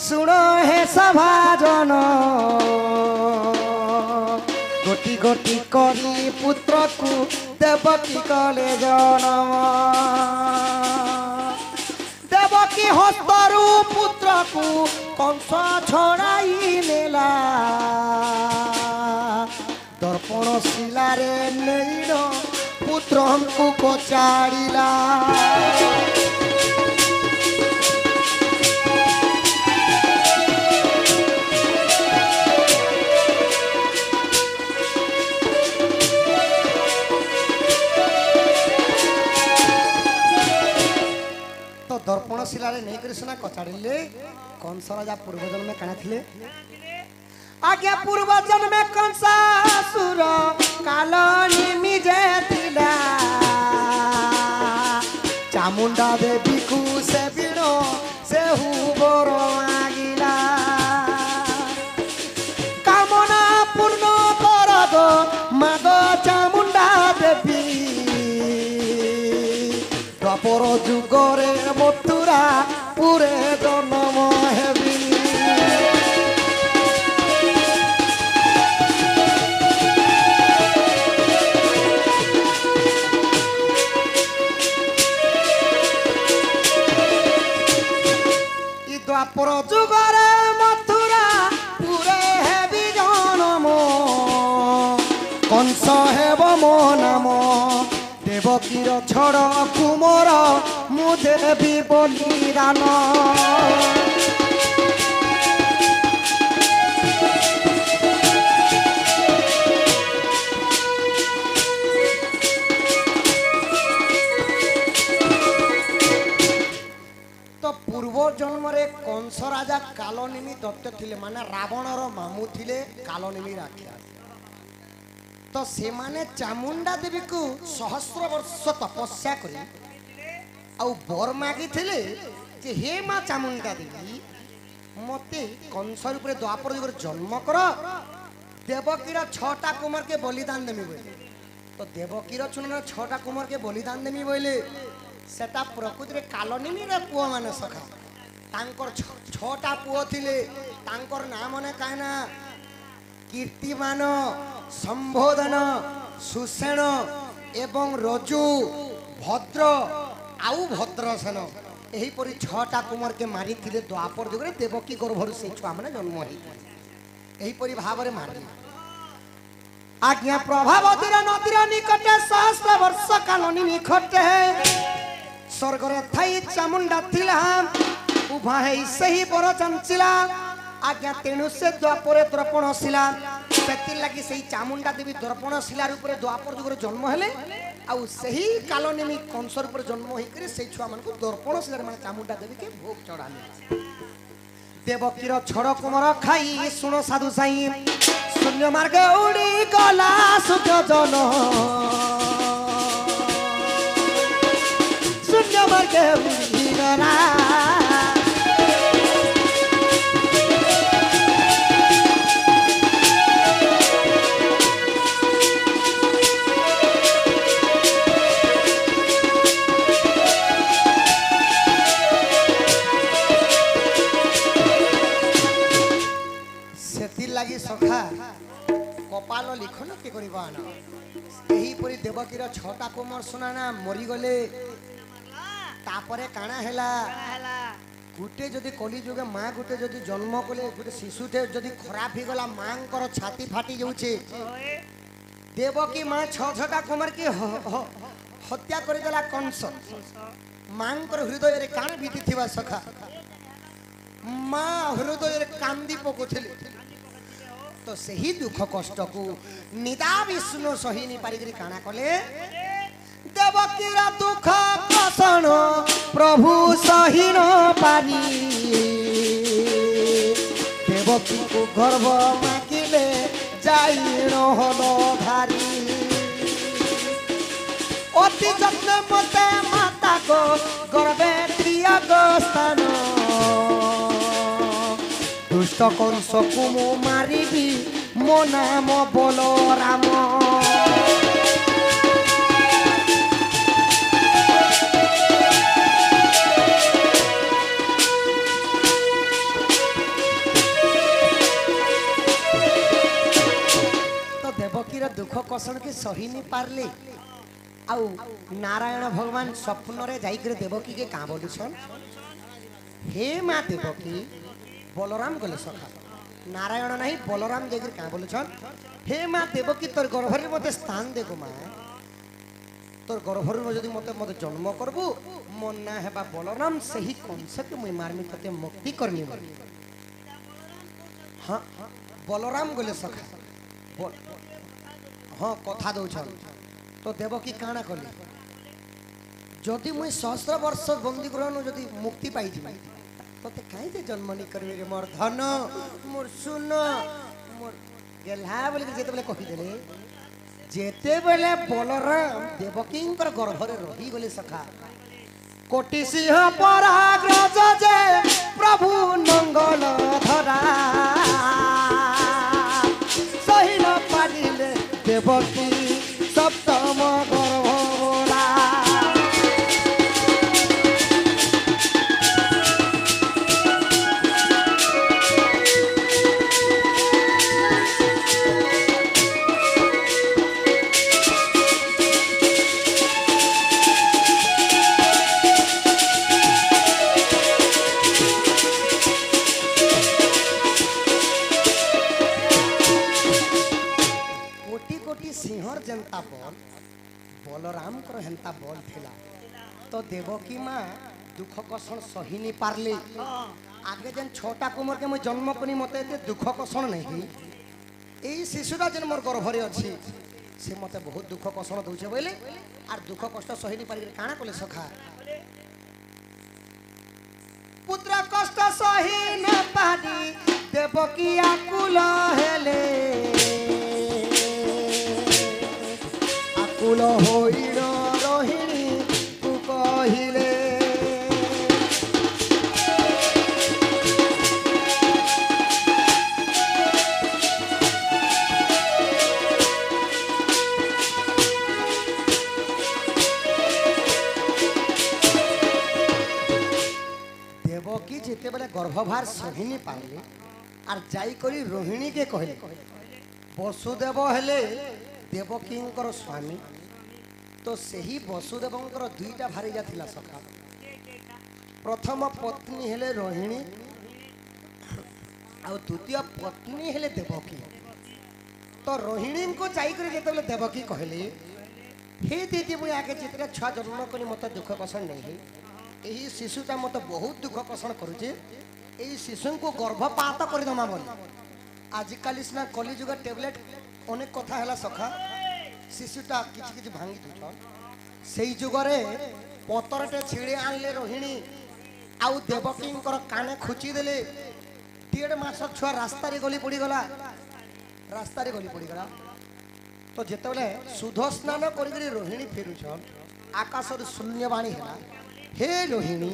শুণ হে সভাজন গোটি গোটি করি পুত্রকু দেবকী কলে জনম দেবকী হস্তরু পুত্রকু কংস ছড়াই নেলা দর্পণ শিলারে নেইল পুত্রଙ୍କୁ ପଚାରିଲା तो दर्पण शिलारे नहीं कर सिना कचाड़िले कंस राजा पूर्व जन्म में काना थिले आज्ञा पूर्व जन्म कंसासुर काल निमिजे थिला चामुंडा देवी को से बिनो से हुबर आगिला कामना पूर्ण कर दो माग चामुंडा देवी द्वापर जुगरे मथुरा पूरे जन्म हेबी द्वापर जुगरे मथुरा पूरे हेबी जन्म कंस हेब मो नाम देवकीर छड़ कुमर मु देवी बलिदान तो पूर्व जन्म रे कंस राजा कालनेमी दत्त थिले माने रावणर मामू थिले कालनेमी राजा तो से माने चामुंडा देवी को सहस्र वर्ष तपस्या करी आउ बर मागी थिले जे हे मां चामुंडा देवी मते कंस रूप द्वापर युग जन्म कर देवकीर 6टा कुमार के बलिदान देमी बोले तो देवकीर चुनना 6टा कुमार के बलिदान देमी बोले सेटा प्रकृति रे कालनेमी रे पुआ माने सखा तांकर 6टा पुओ थिले तांकर नाम ने काना कीर्तिमान संबोधन सुसेन एवं रजु भद्र आउ भद्रसेन एही परी 6टा कुमार के मारी थिले द्वापर जुग रे देवकी गर्भरु से छुआ माने जन्म होई एही परी भाव रे मारी आज्ञा प्रभावतीर नदीर निकटे सहस्र वर्ष कालनी निकटे स्वर्ग रे थाई चामुंडा थिला उभा है सही बर चंचिला आज्ञा तेणु से द्वापर दर्पण शिला सेति लागि सही चामुंडा देवी दर्पण शिला रूप रे द्वापर जुग रे जन्म हेले आउ सही कालनेमी कंस रूप रे जन्म होई करे सही छुआ मन को दर्पण शिला रे माने चामुंडा देवी के भोग चढ़ाले देवकीर छड़ कुमार खाई सुनो साधु साई शून्य मार्ग उड़ी गला सुख जन शून्य मार्ग उड़ी गला लगी सखा कपाल लिखन के करिबान एही परी देवकीर 6टा कुमार सुनाना मरी गले तापरे काना हैला गुटे जदि कली जुगे मां गुटे जदि जन्म कले गुटे शिशुटे जदि खराब ही गला मांकर छाती फाटी जाउछे देवकी मां 6टा कुमार की हत्या कर देला कंस मांकर हृदय रे कान बीती थिबा सखा मां हृदय रे कांदी पकोथिले तो सही दुख कष्ट को निदा विष्णु सही नहीं पारी काना कले देवकीर दुख कसन प्रभु सही न पारी देवकी को गर्भ मागिले जाई न हलो धारी अति जत्न मते माता को गर्भे त्रिया गोस्तान दुष्ट कंस को मो मारिबी मो नाम बलराम दुख कषण के सही नहीं पारले आउ नारायण भगवान स्वप्न रे जाइकर देवकी के का बोलुछन हे माँ देवकी बलराम गले सखा नारायण नहीं बलराम जाइकर का बोलुछन हे माँ देवकी तोर गर्भरे मते स्थान दे गो माँ तोर गर्भरे जदि मते मते जन्म करबू मोर ना हेबा बलराम सही कंस के मुई मारमी तते मुक्ति करनी बोली हाँ बलराम गले सखा हाँ कथा दौछन तो देवकी काना कली जदि मुई सहस्र वर्ष बंदी ग्रहण जदि मुक्ति पाई तते काई दे जन्म नहीं करबे रे मोर धन मोर सुन मोर गेला बोले जेते बेले कहि देले जेते बेले बलराम देवकींकर गर्भरे रही गले सखा कोटि सिंह पराग्रज जे प्रभु मंगल धरा सही न पारिले देवकी सप्तम गर्भ बोला जनता बल बलराम कर हेंता बल थिला तो देवकी माँ दुख कषण सही नहीं पारले आगे जन छोटा कुमर के मैं जन्म कनी मते दुख कषण नहीं एई शिशुरा जन मोर गर्भरे अछि से मते बहुत दुख कषण दउछे बोले आर दुख कष्ट सही नहीं पारि काना कोले सखा पुत्र कष्ट सही न पारी देवकी आकुल हेले कुल होइल रोहिणी तू कहिले देवकी जेते बेले गर्भभार सही नहीं पाले आर जाई करी रोहिणी के कहले वसुदेव हेले देवकींकर स्वामी तो सही वसुदेवंकर दुईटा भारीजा थिला सखा प्रथम पत्नी हेले रोहिणी आ द्वितीय पत्नी हेले देवकी तो रोहिणी को जाई करे जेते देवकी कहले हे दीदी मुई आगे चित्र छुआ जन्म करी मत दुख कषण नहीं एही शिशुटा मत बहुत दुख कषण करूचे एही शिशु को गर्भपात कर दमा बोली आजिकाली सिना कलिजुग टेबलेट अनेक कथा है सखा शिशुटा किछि किछि भांगी दुछन सेई जुगरे पतरटे छिड़े आनले रोहिणी आउ देवकींकर काने खुची देले 1.5 मास छुआ रास्ता रे गली पड़ी गला तो जेतेबेले सुध स्नान करी रोहिणी फेरुछन आकाश रे शून्यवाणी हैला हे रोहिणी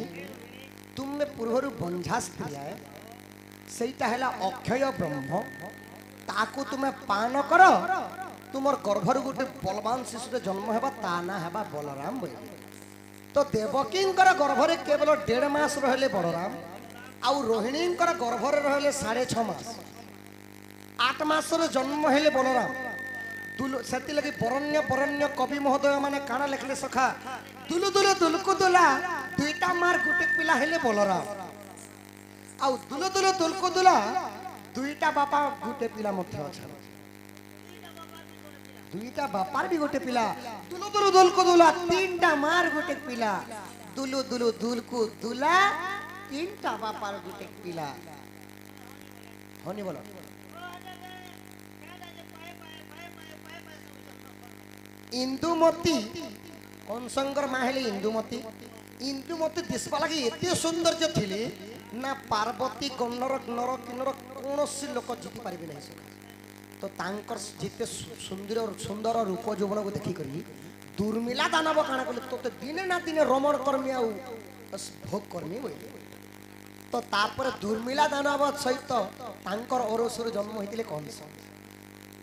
तुम पूर्वरु बंझा स्त्री है सेईटा हैला अक्षय ब्रह्म ताकू तुम्हें पान कर तुमर गर्भर गोटे बलवान शिशु जन्म हेबा ता ना हेबा बलराम बोली तो देवकींकर गर्भरे केवल 1.5 मास रहले बलराम आउ रोहिणींकर गर्भरे रहले 6.5 मास 8 मास रे जन्म हेले बलराम दुलु सेति लगी बरण्य कवि महोदय माने काना लिखले सखा दुलु दुलु दुलकु दुला दुईटा मार गुटे पिला हेले बलराम आउ दुलु दुलु दुलकु दुला दुईटा बापा गुटे पिला मध्य अछन दुईटा बापार भी गोटे पिला दुलु दुलु दुलकु दुला 3टा मार गोटे पिला दुलु दुलु दुलकु दुला 3टा बापार गोटे पिला होनी बोलो इंदुमती कंसंगर माँ हेले इंदुमती दिसवा लगी एते सौंदर्य थिले ना पार्वती गणर नर किन्नर कौनसी लोक जीति पारे नहीं तो तांकर जिते सुंदर रूप यौवन को देखी करी दुर्मिला दानव काना कले तो दिने ना दिने रमण कर्मी आउ भोग कर्मी बोले तो तापर दुर्मिला दानव सहित तांकर औरसर जन्म होइतिले कंस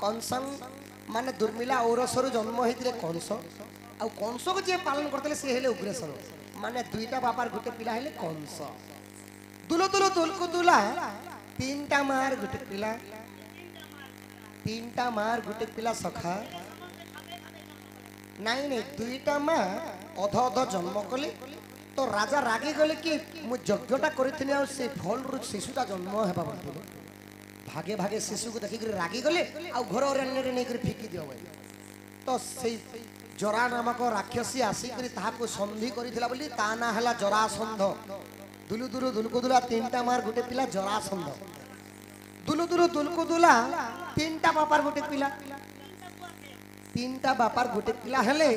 कंसन माने दुर्मिला औरसर जन्म होइतिले कंस आ कंस को जे पालन करतले से हेले उग्रसेन माने दुईटा बापार गोटे पिला हेले कंस दुलो दुलो दुलको दुला 3टा मार गोटे पिला 3टा मार गोटे पिला सखा ନାଇଁ ନାଇଁ ଦୁଇଟା ମା ଅଧ ଅଧ ଜନ୍ମ କଲେ ତ ରାଜା ରାଗି ଗଲେ କି ମୁଁ ଯଜ୍ଞଟା କରିଥିଲି ଆଉ ସେ ଫଳରୁ ଶିଶୁଟା ଜନ୍ମ ହେବା ବୋଲିଥିଲେ ଭାଗେ ଭାଗେ ଶିଶୁକୁ ଦେଖିକରି ରାଗି ଗଲେ ଆଉ ଘର ଅରଣ୍ୟରେ ନେଇକରି ଫିକି ଦିଅ ବୋଲି ତ ସେଇ ଜରା ନାମକ ରାକ୍ଷସୀ ଆସିକରି ତାହାକୁ ସନ୍ଧି କରିଥିଲା ବୋଲି ତା ନାଁ ହେଲା ଜରାସନ୍ଧ। ଦୁଲୁଦୁରୁ ଦୁଲକୁଦୁଲା ତିନିଟା ମାର ଗୋଟେ ପିଲା ଜରାସନ୍ଧ। ଦୁଲୁଦୁରୁ ଦୁଲକୁଦୁଲା ତିନିଟା ବାପାର ଗୋଟେ ପିଲା ତିନିଟା ବାପାର ଗୋଟେ ପିଲା ହେଲେ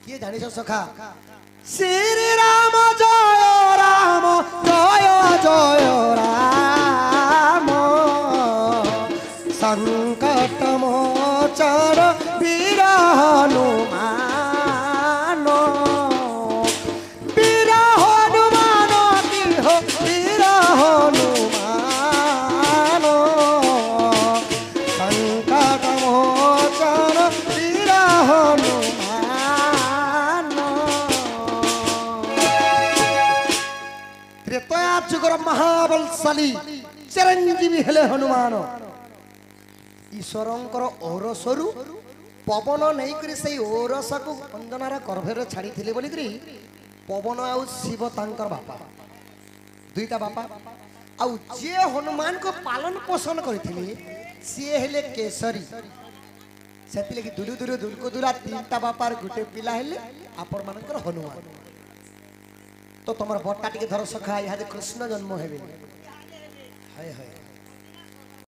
କିଏ ଜାଣିଛ ସଖା? ଶ୍ରୀ ରାମ ଜୟ ରାମ ଜୟ ଜୟ ରାମ ସଂକଟ ମୋଚନ ବୀର ହନୁମାନ ବୀର ହନୁମାନ ତିହ ବୀର ହନୁମାନ ସଂକଟ ମୋଚନ ବୀର ହନୁମାନ। ତ୍ରେତୟା ଯୁଗର ମହାବଳଶାଳୀ ଚିରଞ୍ଜୀବୀ ହେଲେ ହନୁମାନ। ଈଶ୍ୱରଙ୍କର ଔରସରୁ ପବନ ନେଇକରି ସେଇ ଔରସକୁ ଅଞ୍ଜନାର ଗର୍ଭରେ ଛାଡ଼ିଥିଲେ ବୋଲିକରି ପବନ ଆଉ ଶିବ ତାଙ୍କର ବାପା ଦୁଇଟା ବାପା ଆଉ ଯିଏ ହନୁମାନଙ୍କୁ ପାଳନ ପୋଷଣ କରିଥିଲେ ସିଏ ହେଲେ କେଶରୀ। ସେଥିଲାଗି ଦୁଲୁଦୁରୁ ଦୁଲକୁଦୁଲା ତିନିଟା ବାପାର ଗୋଟେ ପିଲା ହେଲେ ଆପଣ ମାନଙ୍କର ହନୁମାନ। ତ ତମର ବଟା ଟିକେ ଧର ସଖା ଇହାଦେ କୃଷ୍ଣ ଜନ୍ମ ହେବେ। ହାୟ ହାୟ